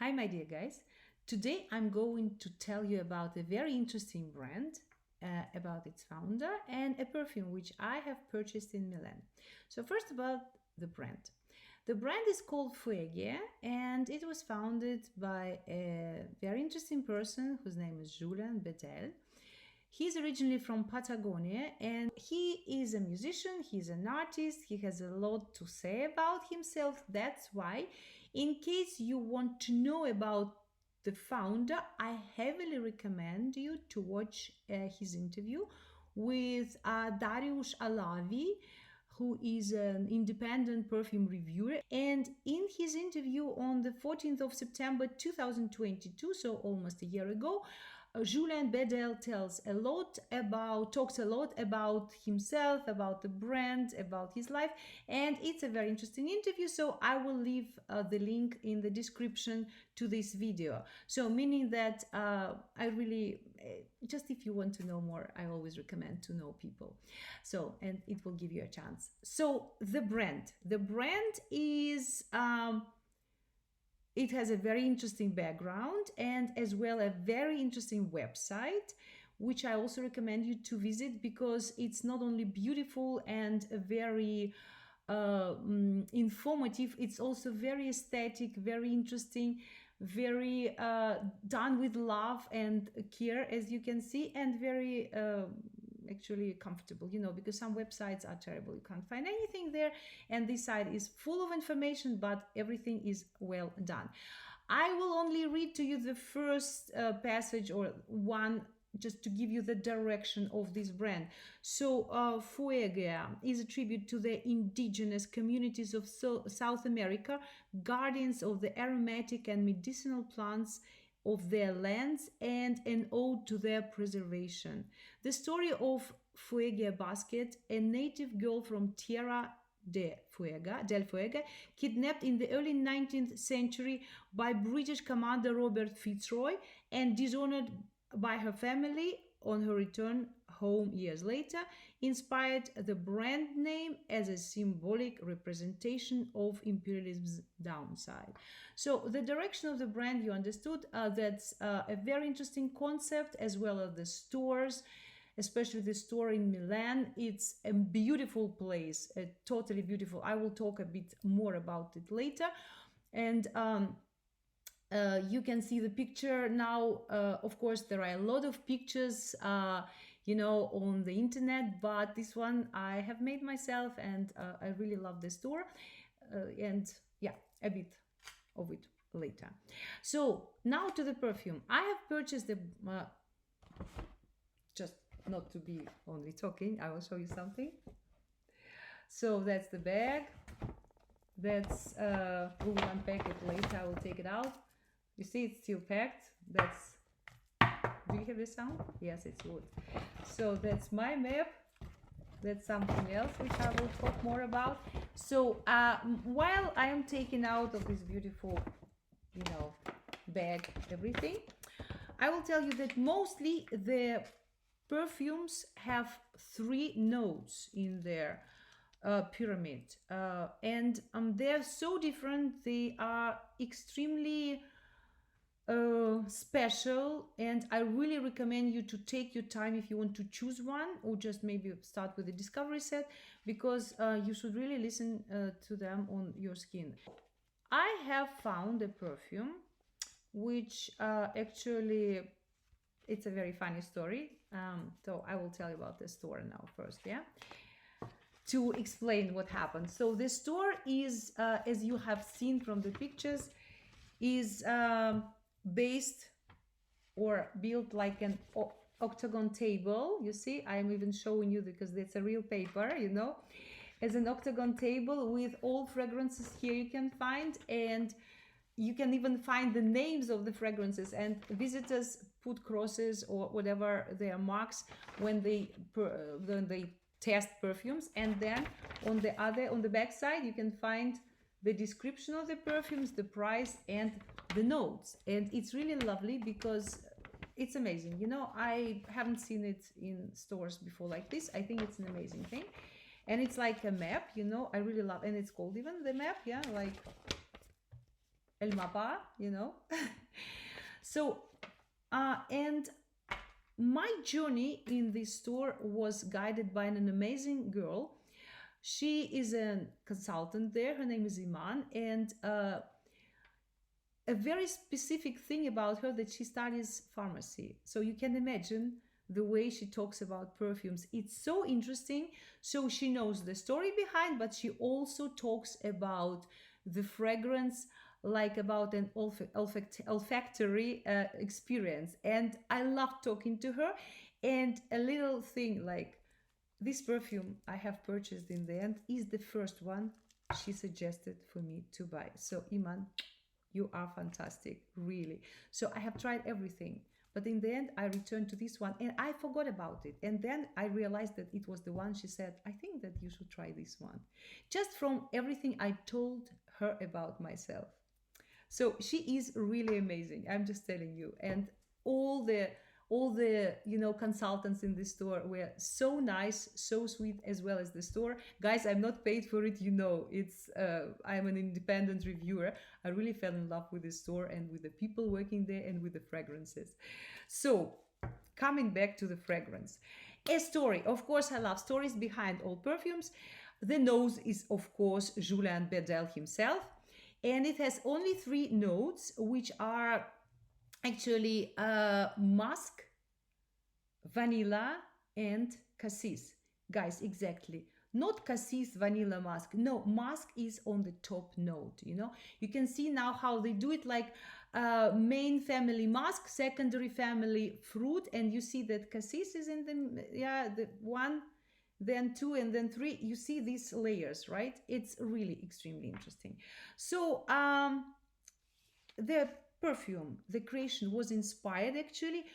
Hi, my dear guys. Today I'm going to tell you about a very interesting brand, about its founder, and a perfume which I have purchased in Milan. So, first about the brand. The brand is called Fueguia and it was founded by a very interesting person whose name is Julian Bedel. He's originally from Patagonia and he is a musician, he's an artist, he has a lot to say about himself. That's why, in case you want to know about the founder, I heavily recommend you to watch his interview with Dariusz Alavi, who is an independent perfume reviewer. And in his interview on the 14th of September 2022, so almost a year ago, Julian Bedel talks a lot about himself, about the brand, about his life, and it's a very interesting interview. So I will leave the link in the description to this video. So meaning that I really, just if you want to know more, I always recommend to know people. So, and it will give you a chance. So the brand is. It has a very interesting background and as well a very interesting website, which I also recommend you to visit because it's not only beautiful and very informative, it's also very aesthetic, very interesting, very done with love and care, as you can see, and very actually comfortable, because some websites are terrible, you can't find anything there, and this site is full of information, but everything is well done. I will only read to you the first passage or one, just to give you the direction of this brand. So Fuegia is a tribute to the indigenous communities of South America, guardians of the aromatic and medicinal plants of their lands, and an ode to their preservation. The story of Fuegia Basket, a native girl from Tierra del Fuega, kidnapped in the early 19th century by British commander Robert Fitzroy and dishonored by her family on her return home years later, inspired the brand name as a symbolic representation of imperialism's downside. So the direction of the brand, you understood, that's a very interesting concept, as well as the stores, especially the store in Milan. It's a beautiful place, totally beautiful. I will talk a bit more about it later. And you can see the picture now. Of course, there are a lot of pictures, on the internet, but this one I have made myself, and I really love the store. And yeah, a bit of it later. So now to the perfume. I have purchased the just not to be only talking, I will show you something. So that's the bag. That's we will unpack it later. I will take it out. You see, it's still packed. That's, do you hear the sound? Yes, it's wood. So that's my map. That's something else which I will talk more about. So while I am taking out of this beautiful, bag, everything, I will tell you that mostly the perfumes have 3 nodes in their pyramid, and they're so different. They are extremely special, and I really recommend you to take your time if you want to choose one, or just maybe start with the discovery set, because you should really listen to them on your skin. I have found a perfume which actually, it's a very funny story. So I will tell you about the store now first, to explain what happened. So the store is, as you have seen from the pictures, is based or built like an octagon table. You see, I'm even showing you because that's a real paper, as an octagon table with all fragrances here you can find, and you can even find the names of the fragrances, and visitors put crosses or whatever their marks when they test perfumes. And then on the back side you can find the description of the perfumes, the price, and the notes. And it's really lovely because it's amazing. I haven't seen it in stores before like this. I think it's an amazing thing. And it's like a map, I really love, and it's called even the map, like El Mapa, you know. So, and my journey in this store was guided by an amazing girl. She is a consultant there. Her name is Iman, and a very specific thing about her that she studies pharmacy. So you can imagine the way she talks about perfumes. It's so interesting. So she knows the story behind, but she also talks about the fragrance, like about an olfactory experience. And I love talking to her. And a little thing like this perfume I have purchased in the end is the first one she suggested for me to buy. So Iman, you are fantastic, really. So I have tried everything, but in the end, I returned to this one and I forgot about it. And then I realized that it was the one she said, I think that you should try this one. Just from everything I told her about myself. So she is really amazing. I'm just telling you. And all the consultants in the store were so nice, so sweet, as well as the store. Guys, I'm not paid for it, it's I'm an independent reviewer. I really fell in love with the store and with the people working there and with the fragrances. So coming back to the fragrance, a story. Of course, I love stories behind all perfumes. The nose is, of course, Julien Bedel himself, and it has only 3 notes, which are actually musk, vanilla, and cassis. Guys, exactly. Not cassis, vanilla, musk. No, musk is on the top note, You can see now how they do it, like main family musk, secondary family fruit, and you see that cassis is in the 1, then 2, and then 3. You see these layers, right? It's really extremely interesting. So the perfume, the creation was inspired actually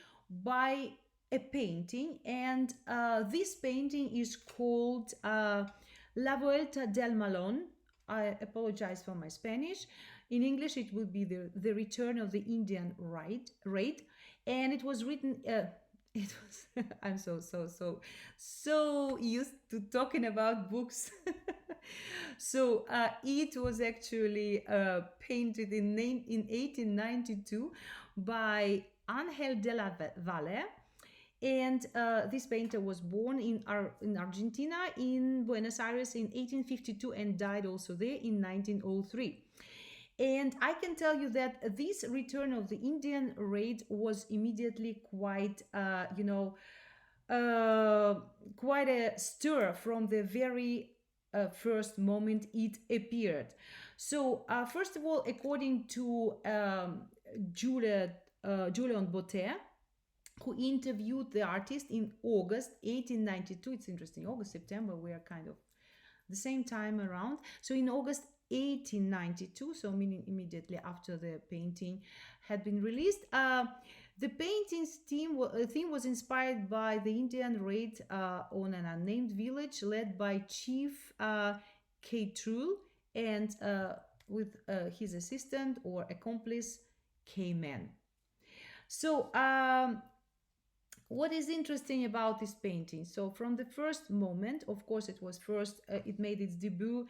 by a painting, and this painting is called La Vuelta del Malón. I apologize for my Spanish. In English, it would be the Return of the Indian Raid, and it was written. It was. I'm so used to talking about books. So it was actually painted in 1892 by Ángel Della Valle. And this painter was born in Argentina, in Buenos Aires in 1852, and died also there in 1903. And I can tell you that this return of the Indian raid was immediately quite, quite a stir from the very first moment it appeared. So, first of all, according to Julian Botter, who interviewed the artist in August 1892. It's interesting, August, September, we are kind of the same time around. So in August 1892, so meaning immediately after the painting had been released, the painting's theme was inspired by the Indian raid on an unnamed village led by Chief K. and with his assistant or accomplice K-Man. So what is interesting about this painting? So from the first moment, of course, it made its debut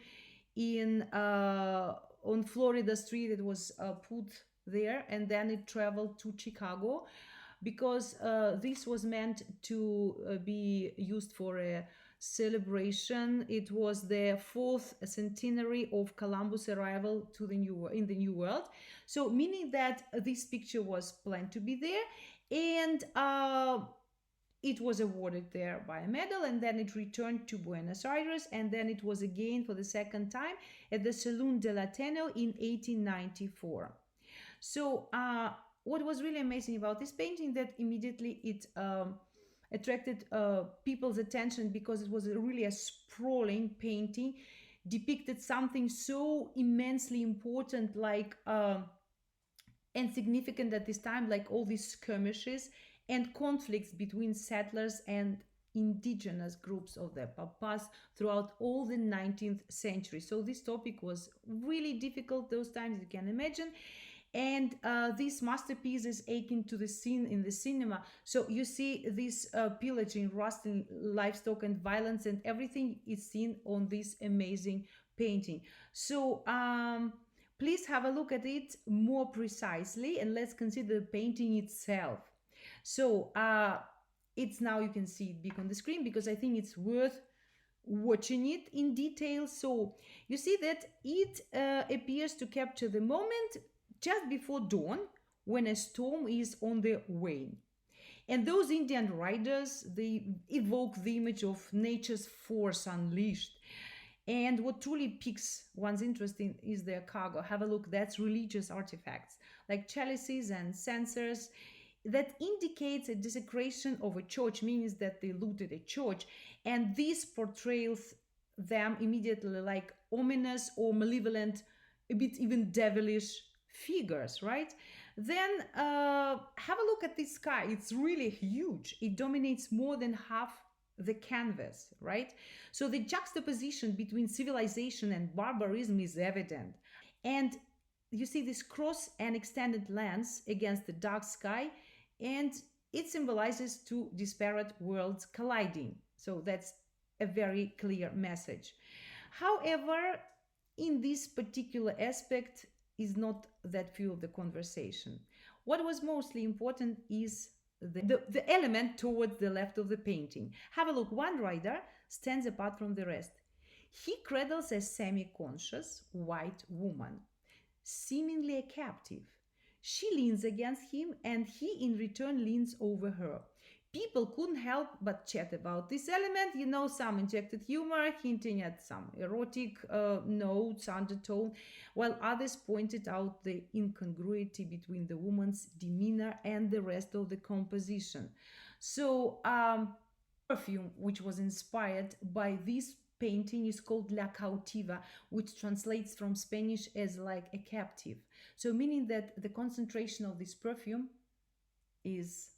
in on Florida Street. It was put there, and then it traveled to Chicago, because this was meant to be used for a celebration. It was the 4th centenary of Columbus' arrival to in the New World. So meaning that this picture was planned to be there, and it was awarded there by a medal, and then it returned to Buenos Aires, and then it was again for the second time at the Salon del Ateneo in 1894. So what was really amazing about this painting, that immediately it attracted people's attention, because it was really a sprawling painting, depicted something so immensely important, like and significant at this time, like all these skirmishes and conflicts between settlers and indigenous groups of the Pampas throughout all the 19th century. So this topic was really difficult those times, you can imagine. And this masterpiece is akin to the scene in the cinema. So you see this pillaging, rusting livestock and violence, and everything is seen on this amazing painting. So Please have a look at it more precisely and let's consider the painting itself. So it's now, you can see it big on the screen because I think it's worth watching it in detail. So you see that it appears to capture the moment just before dawn when a storm is on the wane. And those Indian riders, they evoke the image of nature's force unleashed. And what truly piques one's interest in is their cargo. Have a look, that's religious artifacts like chalices and censers. That indicates a desecration of a church, means that they looted a church. And this portrays them immediately like ominous or malevolent, a bit even devilish figures, right? Then have a look at this sky. It's really huge. It dominates more than half the canvas, right? So the juxtaposition between civilization and barbarism is evident. And you see this cross and extended lens against the dark sky, and it symbolizes two disparate worlds colliding. So that's a very clear message. However, in this particular aspect is not that few of the conversation. What was mostly important is the element towards the left of the painting. Have a look, one rider stands apart from the rest. He cradles a semi-conscious white woman, seemingly a captive. She leans against him and he in return leans over her. People couldn't help but chat about this element, some injected humor, hinting at some erotic notes, undertone, while others pointed out the incongruity between the woman's demeanor and the rest of the composition. So, perfume, which was inspired by this painting, is called La Cautiva, which translates from Spanish as like a captive. So meaning that the concentration of this perfume is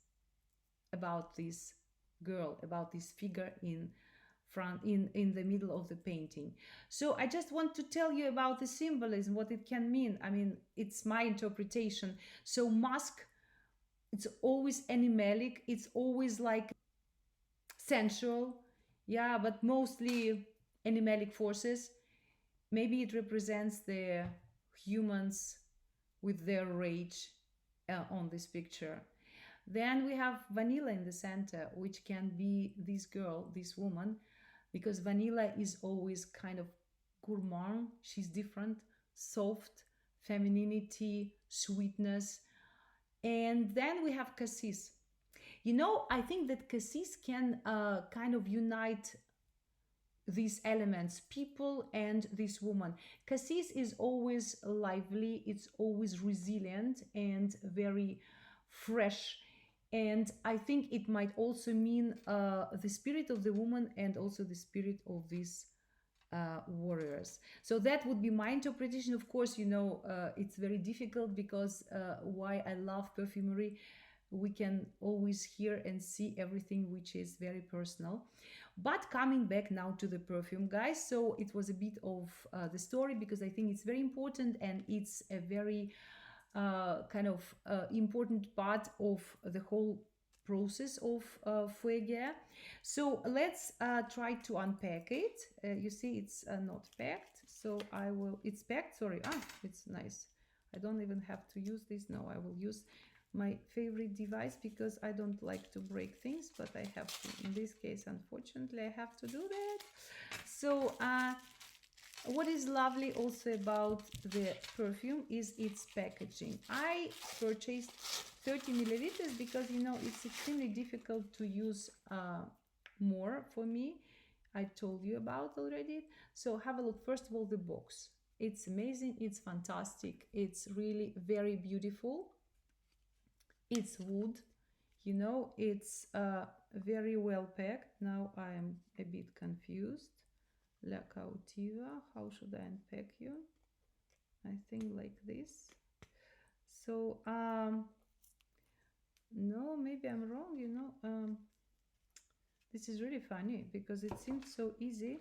about this girl, about this figure in front, in the middle of the painting. So I just want to tell you about the symbolism, what it can mean. I mean, it's my interpretation. So musk, it's always animalic, it's always like sensual, yeah, but mostly animalic forces. Maybe it represents the humans with their rage on this picture. Then we have vanilla in the center, which can be this girl, this woman, because vanilla is always kind of gourmand. She's different, soft, femininity, sweetness. And then we have cassis. I think that cassis can kind of unite these elements, people and this woman. Cassis is always lively, it's always resilient and very fresh. And I think it might also mean the spirit of the woman and also the spirit of these warriors. So that would be my interpretation. Of course, it's very difficult because why I love perfumery, we can always hear and see everything which is very personal. But coming back now to the perfume, guys, so it was a bit of the story because I think it's very important and it's a very kind of important part of the whole process of Fueguia. So let's try to unpack it. You see it's not packed, so it's packed, sorry, it's nice. I don't even have to use this. No, I will use my favorite device because I don't like to break things, but I have to. In this case, unfortunately, I have to do that. So what is lovely also about the perfume is its packaging. I purchased 30 milliliters because it's extremely difficult to use more for me. I told you about already. So have a look. First of all, the box. It's amazing. It's fantastic. It's really very beautiful. It's wood, it's very well packed. Now I am a bit confused. La Cautiva, how should I unpack you? I think like this. So no, maybe I'm wrong. This is really funny because it seemed so easy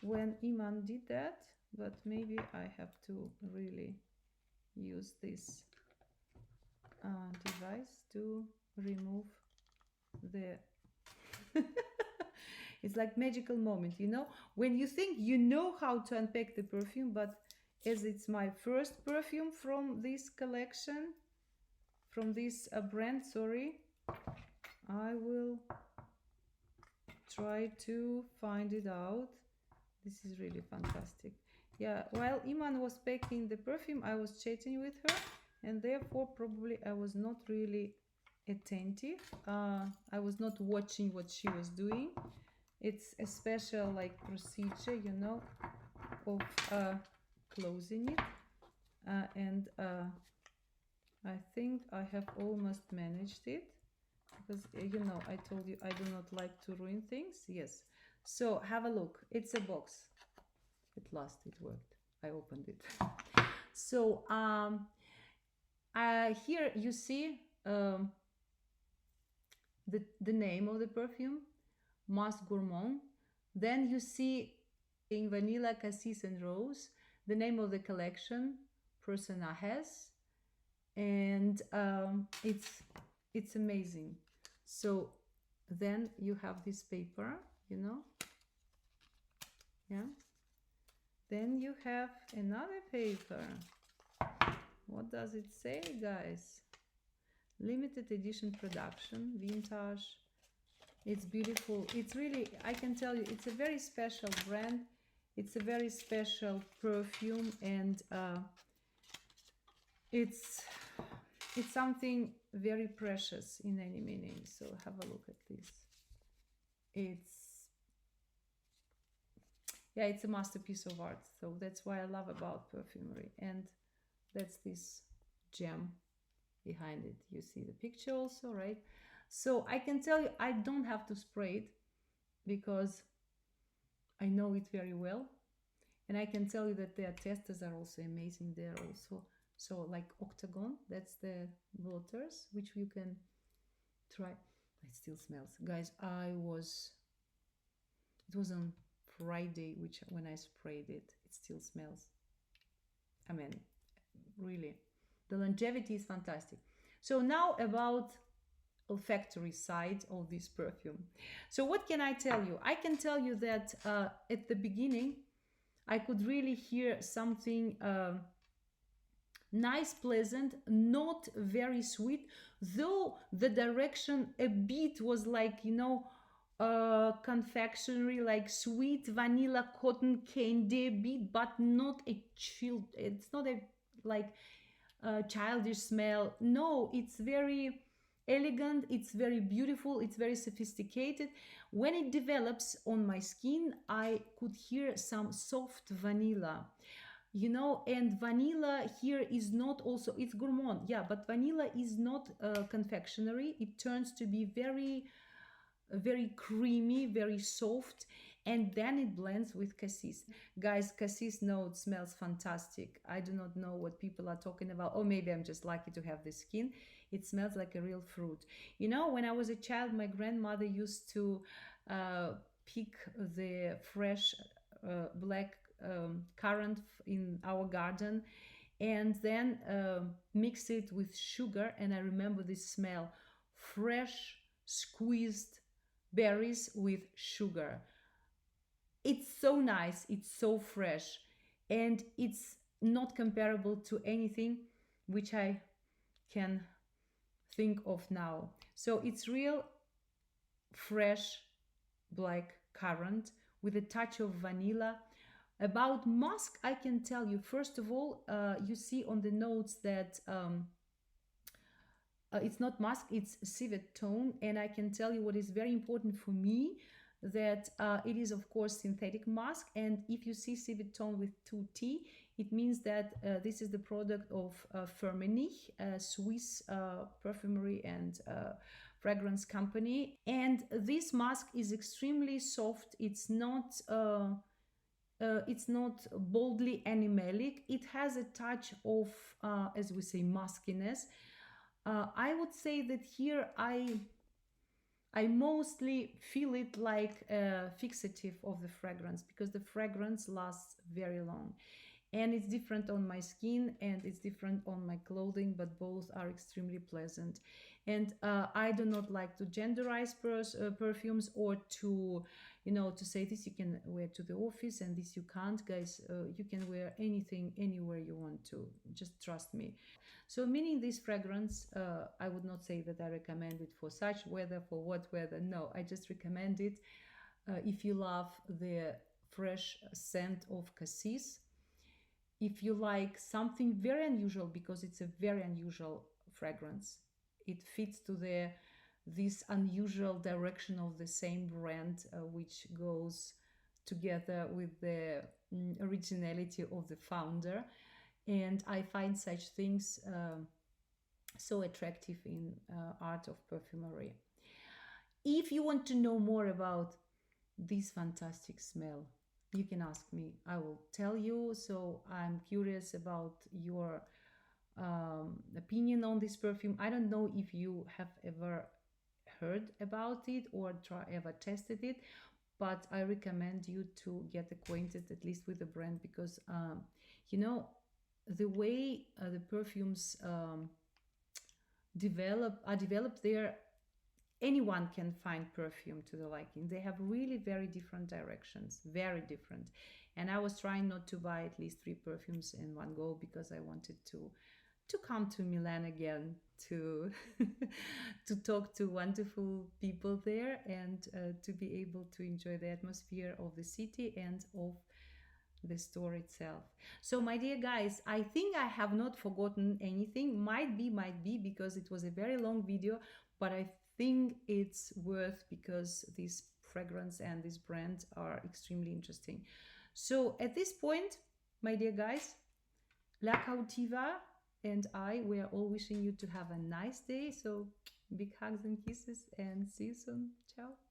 when Iman did that, but maybe I have to really use this device to remove the it's like magical moment, when you think how to unpack the perfume, but as it's my first perfume from this collection, from this brand, sorry, I will try to find it out. This is really fantastic. Yeah, while Iman was packing the perfume, I was chatting with her, and therefore probably I was not really attentive. I was not watching what she was doing. It's a special like procedure, you know, of closing it, and I think I have almost managed it, because you know I told you I do not like to ruin things. Yes, so have a look. It's a box. At last it worked. I opened it. So here you see the name of the perfume, Mas Gourmand. Then you see in vanilla, cassis, and rose, the name of the collection, Personajes, and it's amazing. So then you have this paper, you know, yeah. Then you have another paper. What does it say, guys? Limited edition production, vintage. It's beautiful. It's really, I can tell you, it's a very special brand. It's a very special perfume, and it's something very precious in any meaning. So have a look at this. It's a masterpiece of art. So that's why I love about perfumery. And that's this gem behind it. You see the picture also, right? So I can tell you, I don't have to spray it because I know it very well. And I can tell you that their testers are also amazing. They're also, so like Octagon, that's the waters, which you can try. It still smells. Guys, it was on Friday, when I sprayed it, it still smells. I mean, really, the longevity is fantastic. So now about olfactory side of this perfume. So what can I tell you? I can tell you that at the beginning, I could really hear something nice, pleasant, not very sweet, though the direction a bit was like, you know, confectionery, like sweet vanilla cotton candy bit, but not a chilled, it's not a like childish smell. No, it's very elegant, it's very beautiful, it's very sophisticated. When it develops on my skin, I could hear some soft vanilla, you know. And vanilla here is not also, it's gourmand, yeah, but vanilla is not confectionery. It turns to be very creamy, very soft, and then it blends with cassis. Guys, cassis note smells fantastic. I do not know what people are talking about, or maybe I'm just lucky to have this skin. It smells like a real fruit. You know, when I was a child, my grandmother used to pick the fresh black currant in our garden, and then mix it with sugar. And I remember this smell, fresh squeezed berries with sugar. It's so nice, it's so fresh, and it's not comparable to anything which I can think of now. So it's real fresh black currant with a touch of vanilla. About musk, I can tell you, first of all, you see on the notes that it's not musk, it's civet tone. And I can tell you what is very important for me, that it is of course synthetic musk. And if you see civet tone with 2T, it means that this is the product of Firmenich, a Swiss perfumery and fragrance company. And this musk is extremely soft. It's not boldly animalic. It has a touch of, as we say, muskiness. I would say that here I mostly feel it like a fixative of the fragrance, because the fragrance lasts very long. And it's different on my skin and it's different on my clothing, but both are extremely pleasant. And I do not like to genderize perfumes, or to, you know, to say this you can wear to the office and this you can't, guys. You can wear anything anywhere you want to. Just trust me. So, meaning this fragrance, I would not say that I recommend it for such weather, for what weather. No, I just recommend it if you love the fresh scent of cassis. If you like something very unusual, because it's a very unusual fragrance, it fits to the this unusual direction of the same brand, which goes together with the originality of the founder. And I find such things so attractive in art of perfumery. If you want to know more about this fantastic smell, you can ask me. I will tell you. So I'm curious about your opinion on this perfume. I don't know if you have ever heard about it or ever tested it, but I recommend you to get acquainted at least with the brand, because you know, the way the perfumes developed there, anyone can find perfume to the liking. They have really very different directions, very different. And I was trying not to buy at least 3 perfumes in one go, because I wanted to come to Milan again, to to talk to wonderful people there, and to be able to enjoy the atmosphere of the city and of the store itself. So, my dear guys, I think I have not forgotten anything. Might be, because it was a very long video, but I think it's worth, because this fragrance and this brand are extremely interesting. So, at this point, my dear guys, La Cautiva and I, we are all wishing you to have a nice day. So, big hugs and kisses, and see you soon. Ciao.